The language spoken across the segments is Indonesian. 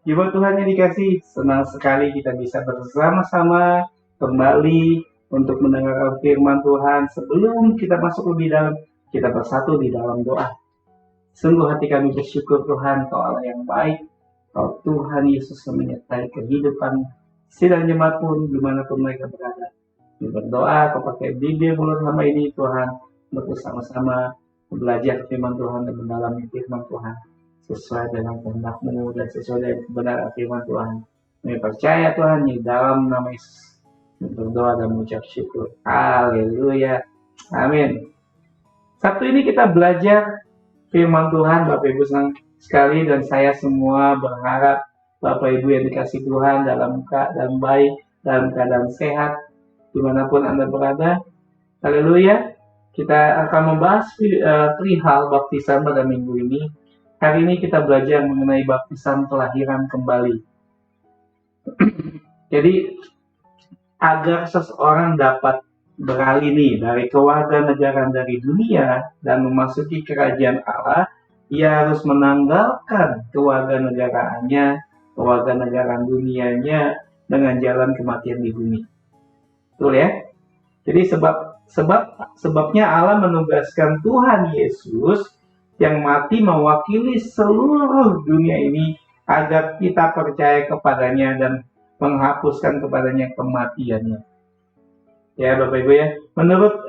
Jemaat Tuhan yang dikasih, senang sekali kita bisa bersama-sama kembali untuk mendengarkan firman Tuhan. Sebelum kita masuk lebih dalam, kita bersatu di dalam doa. Sungguh hati kami bersyukur Tuhan, Kau Allah yang baik, Kau Tuhan Yesus yang menyertai kehidupan sidang jemaat pun dimanapun mereka berada. Kami berdoa, Kau pakai bibir mulut hamba ini Tuhan, untuk bersama-sama belajar firman Tuhan dan mendalami firman Tuhan sesuai dengan kehendak-Mu dan sesuai dengan kebenaran firman Tuhan. Kami percaya Tuhan di dalam nama Yesus. Kami berdoa dan mengucap syukur. Haleluya. Amin. Sabtu ini kita belajar firman Tuhan, Bapak Ibu senang sekali, dan saya semua berharap Bapak Ibu yang dikasih Tuhan dalam keadaan baik, dalam keadaan sehat, dimanapun Anda berada. Haleluya. Kita akan membahas perihal baptisan pada minggu ini. Hari ini kita belajar mengenai baptisan kelahiran kembali. Jadi, agar seseorang dapat beralih nih dari kewarganegaraan dari dunia dan memasuki kerajaan Allah, ia harus menanggalkan kewarganegaraannya, kewarganegaraan dunianya dengan jalan kematian di bumi. Betul ya? Jadi sebabnya Allah menugaskan Tuhan Yesus yang mati mewakili seluruh dunia ini agar kita percaya kepadanya dan menghapuskan kepadanya kematiannya. Ya Bapak Ibu ya, menurut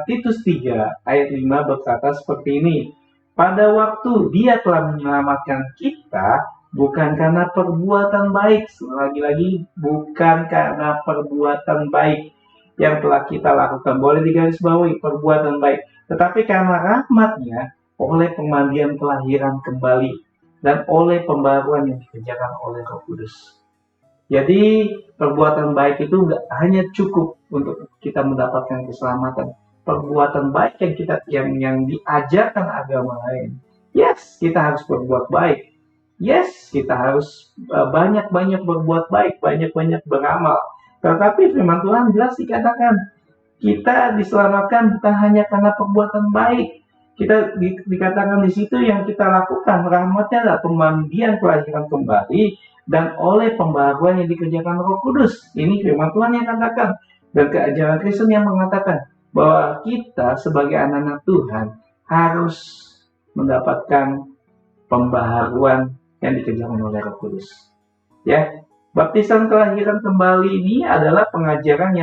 Titus 3 ayat 5 berkata seperti ini, pada waktu Dia telah menyelamatkan kita bukan karena perbuatan baik, lagi-lagi bukan karena perbuatan baik yang telah kita lakukan, boleh digarisbawahi perbuatan baik, tetapi karena rahmat-Nya oleh pemandian kelahiran kembali dan oleh pembaruan yang dikerjakan oleh Roh Kudus. Jadi perbuatan baik itu nggak hanya cukup untuk kita mendapatkan keselamatan. Perbuatan baik yang diajarkan agama lain. Yes, kita harus berbuat baik. Yes, kita harus banyak-banyak berbuat baik, banyak-banyak beramal. Tetapi firman Tuhan jelas dikatakan, kita diselamatkan bukan hanya karena perbuatan baik. Kita dikatakan di situ yang kita lakukan rahmatnya adalah pemandian kelahiran kembali dan oleh pembaruan yang dikerjakan Roh Kudus. Ini firman Tuhan yang katakan, dan keajaran Kristen yang mengatakan bahwa kita sebagai anak-anak Tuhan harus mendapatkan pembaharuan yang dikerjakan oleh Roh Kudus. Ya, baptisan kelahiran kembali ini adalah pengajaran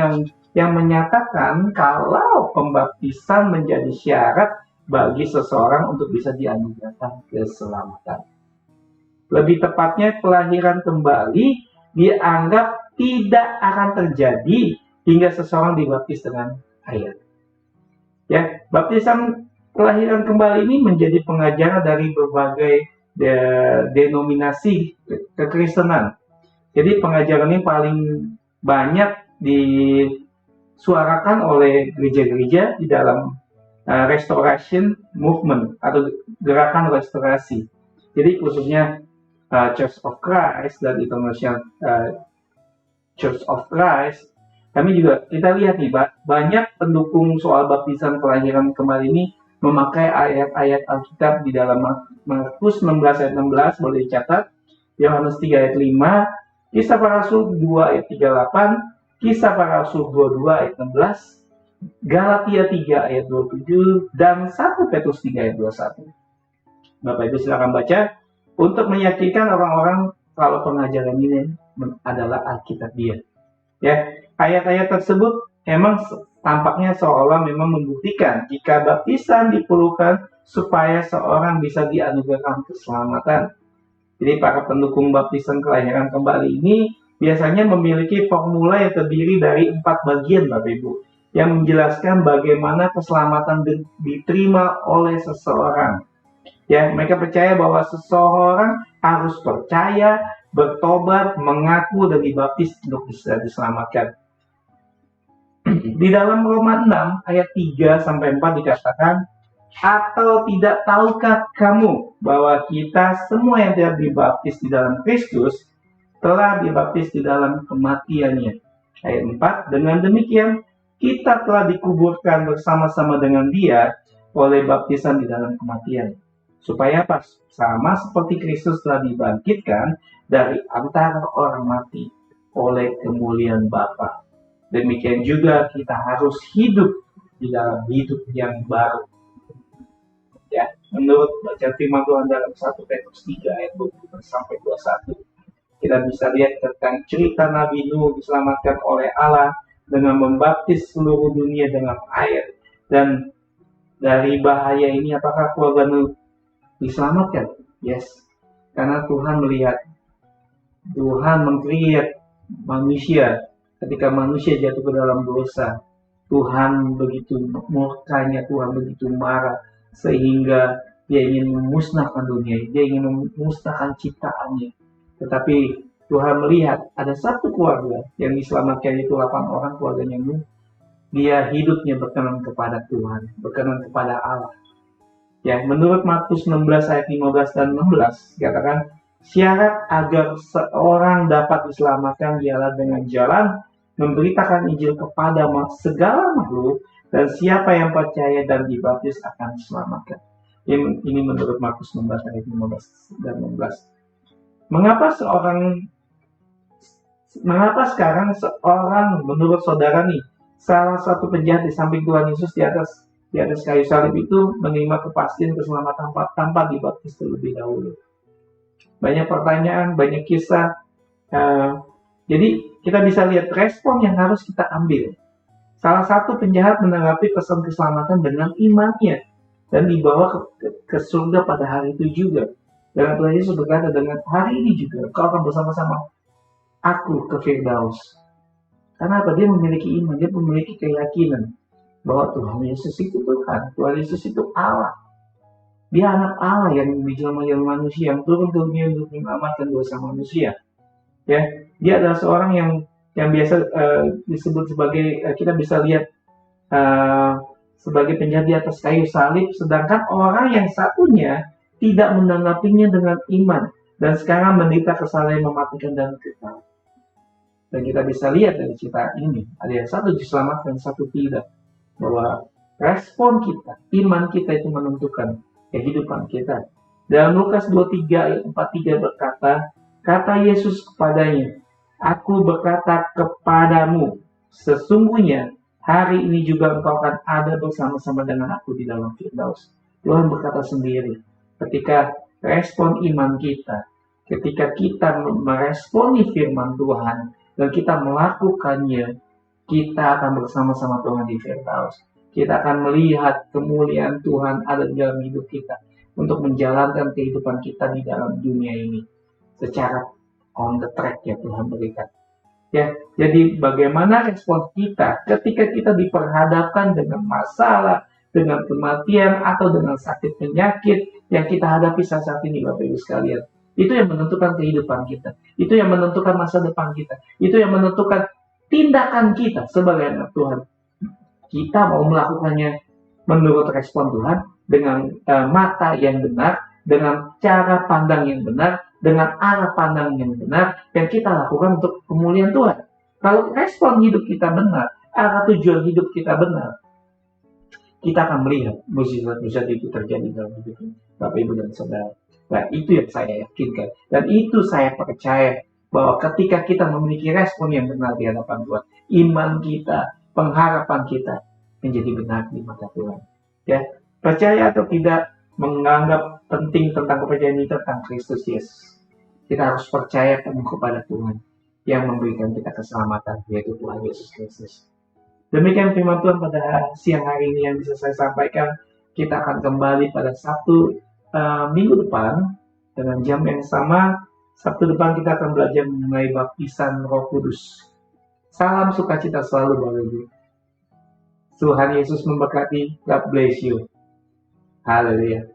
yang menyatakan kalau pembaptisan menjadi syarat bagi seseorang untuk bisa dianugerahkan keselamatan. Lebih tepatnya, kelahiran kembali dianggap tidak akan terjadi hingga seseorang dibaptis dengan air. Ya, baptisan kelahiran kembali ini menjadi pengajaran dari berbagai denominasi kekristenan. Jadi pengajaran ini paling banyak disuarakan oleh gereja-gereja di dalam restoration movement atau gerakan restorasi. Jadi khususnya Church of Christ dan International Church of Christ, kita lihat nih, banyak pendukung soal baptisan kelahiran kembali ini memakai ayat-ayat Alkitab di dalam Markus 16 ayat 16, boleh dicatat, Yohanes 3 ayat 5, Kisah Para Rasul 2 ayat 38, Kisah Para Rasul 22 ayat 16, Galatia 3 ayat 27, dan 1 Petrus 3 ayat 21. Bapak Ibu silakan baca untuk meyakinkan orang-orang kalau pengajaran ini adalah Alkitab dia. Ya, ayat-ayat tersebut memang tampaknya seolah memang membuktikan jika baptisan diperlukan supaya seorang bisa dianugerahkan keselamatan. Jadi para pendukung baptisan kelahiran kembali ini biasanya memiliki formula yang terdiri dari 4 bagian, Bapak Ibu, yang menjelaskan bagaimana keselamatan diterima oleh seseorang. Ya, mereka percaya bahwa seseorang harus percaya, bertobat, mengaku, dan dibaptis untuk bisa diselamatkan. Di dalam Roma 6 ayat 3-4 dikatakan, atau tidak tahukah kamu bahwa kita semua yang tidak dibaptis di dalam Kristus telah dibaptis di dalam kematiannya. Ayat 4, dengan demikian kita telah dikuburkan bersama-sama dengan Dia oleh baptisan di dalam kematian. Supaya apa? Sama seperti Kristus telah dibangkitkan dari antara orang mati oleh kemuliaan Bapa. Demikian juga kita harus hidup di dalam hidup yang baru. Ya, menurut baca firman Tuhan dalam 1 Petrus 3 ayat 20 sampai 21, kita bisa lihat tentang cerita Nabi Nuh diselamatkan oleh Allah dengan membaptis seluruh dunia dengan air. Dan dari bahaya ini, apakah keluarga Nuh diselamatkan? Yes, karena Tuhan melihat, Tuhan mengkreat manusia. Ketika manusia jatuh ke dalam dosa, Tuhan begitu murkanya, Tuhan begitu marah, sehingga dia ingin memusnahkan dunia, dia ingin memusnahkan ciptaannya. Tetapi Tuhan melihat ada satu keluarga yang diselamatkan, itu 8 orang, keluarganya Nuh. Dia hidupnya berkenan kepada Tuhan, berkenan kepada Allah. Ya, menurut Markus 16 ayat 15 dan 16 katakan, syarat agar seorang dapat diselamatkan ialah dengan jalan memberitakan Injil kepada segala makhluk, dan siapa yang percaya dan dibaptis akan diselamatkan. Ini menurut Markus 16 ayat 15 dan 16. Mengapa sekarang seorang, menurut saudara nih, salah satu penjahat di samping Tuhan Yesus di atas kayu salib itu menerima kepastian keselamatan tanpa dibaptis terlebih dahulu? Banyak pertanyaan, banyak kisah. Jadi kita bisa lihat respon yang harus kita ambil. Salah satu penjahat menanggapi pesan keselamatan dengan imannya dan dibawa ke surga pada hari itu juga. Dan Tuhan Yesus berkata, dengan hari ini juga kau akan bersama-sama aku ke Firdaus. Karena apa? Dia memiliki iman, dia memiliki keyakinan bahwa Tuhan Yesus itu Tuhan, Tuhan Yesus itu Allah. Dia anak Allah yang dijelma jadi manusia, yang turun ke dunia untuk menyelamatkan dosa manusia. Ya, dia adalah seorang yang biasa disebut sebagai, kita bisa lihat sebagai penjahat di atas kayu salib, sedangkan orang yang satunya tidak menanggapinya dengan iman dan sekarang menderita kesalahan mematikan dan kekal. Dan kita bisa lihat dari cerita ini, ada yang satu diselamatkan, satu tidak. Bahwa respon kita, iman kita itu menentukan kehidupan kita. Dalam Lukas 23 ayat 43 berkata, kata Yesus kepadanya, aku berkata kepadamu, sesungguhnya hari ini juga engkau akan ada bersama-sama dengan aku di dalam Firdaus. Tuhan berkata sendiri, ketika respon iman kita, ketika kita meresponi firman Tuhan, dan kita melakukannya, kita akan bersama-sama Tuhan di Firdaus. Kita akan melihat kemuliaan Tuhan ada di dalam hidup kita untuk menjalankan kehidupan kita di dalam dunia ini secara on the track ya Tuhan berikan. Ya, jadi bagaimana respon kita ketika kita diperhadapkan dengan masalah, dengan kematian atau dengan sakit penyakit yang kita hadapi saat ini, Bapak Ibu sekalian. Itu yang menentukan kehidupan kita. Itu yang menentukan masa depan kita. Itu yang menentukan tindakan kita sebagai anak Tuhan. Kita mau melakukannya menurut respon Tuhan dengan mata yang benar, dengan cara pandang yang benar, dengan arah pandang yang benar, yang kita lakukan untuk kemuliaan Tuhan. Kalau respon hidup kita benar, arah tujuan hidup kita benar, kita akan melihat mujizat-mujizat itu terjadi dalam hidup Bapak Ibu dan Saudara. Nah, itu yang saya yakinkan. Dan itu saya percaya bahwa ketika kita memiliki respon yang benar di hadapan Tuhan, iman kita, pengharapan kita menjadi benar di mata Tuhan. Ya, percaya atau tidak menganggap penting tentang kepercayaan ini tentang Kristus Yesus. Kita harus percaya penuh kepada Tuhan yang memberikan kita keselamatan, yaitu Tuhan Yesus Kristus. Demikian firman Tuhan pada siang hari ini yang bisa saya sampaikan. Kita akan kembali pada Sabtu minggu depan dengan jam yang sama. Sabtu depan kita akan belajar mengenai baptisan Roh Kudus. Salam sukacita selalu Bapak Ibu. Tuhan Yesus memberkati. God bless you. Haleluya.